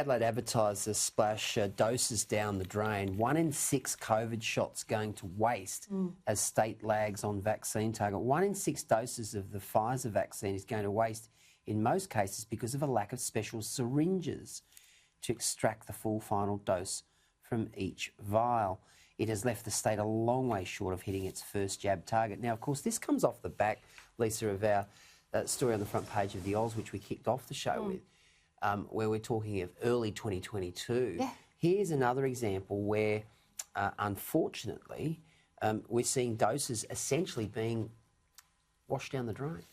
Adelaide Advertiser splash doses down the drain. 1 in 6 COVID shots going to waste as state lags on vaccine target. 1 in 6 doses of the Pfizer vaccine is going to waste in most cases because of a lack of special syringes to extract the full final dose from each vial. It has left the state a long way short of hitting its first jab target. Now, of course, this comes off the back, Lisa, of our story on the front page of the Oz, which we kicked off the show with. Where we're talking of early 2022. Yeah. Here's another example where, unfortunately, we're seeing doses essentially being washed down the drain.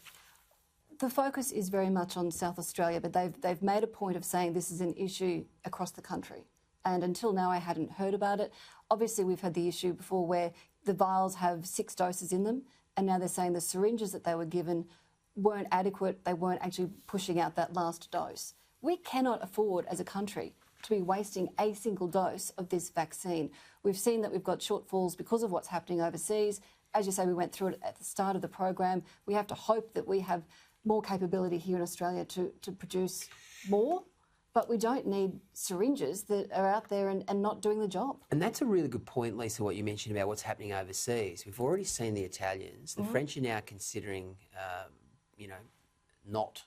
The focus is very much on South Australia, but they've made a point of saying this is an issue across the country. And until now, I hadn't heard about it. Obviously, we've had the issue before where the vials have 6 doses in them, and now they're saying the syringes that they were given weren't adequate. They weren't actually pushing out that last dose. We cannot afford, as a country, to be wasting a single dose of this vaccine. We've seen that we've got shortfalls because of what's happening overseas. As you say, we went through it at the start of the program. We have to hope that we have more capability here in Australia to produce more, but we don't need syringes that are out there and not doing the job. And that's a really good point, Lisa, what you mentioned about what's happening overseas. We've already seen the Italians. The French are now considering, not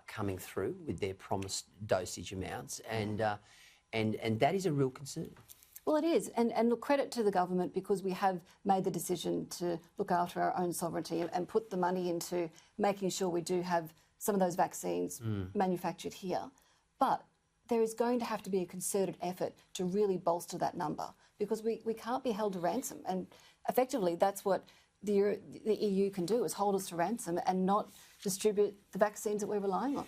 coming through with their promised dosage amounts, and that is a real concern. Well, it is, and look, credit to the government because we have made the decision to look after our own sovereignty and put the money into making sure we do have some of those vaccines manufactured here. But there is going to have to be a concerted effort to really bolster that number because we can't be held to ransom, and effectively that's what the EU can do, is hold us to ransom and not distribute the vaccines that we're relying on.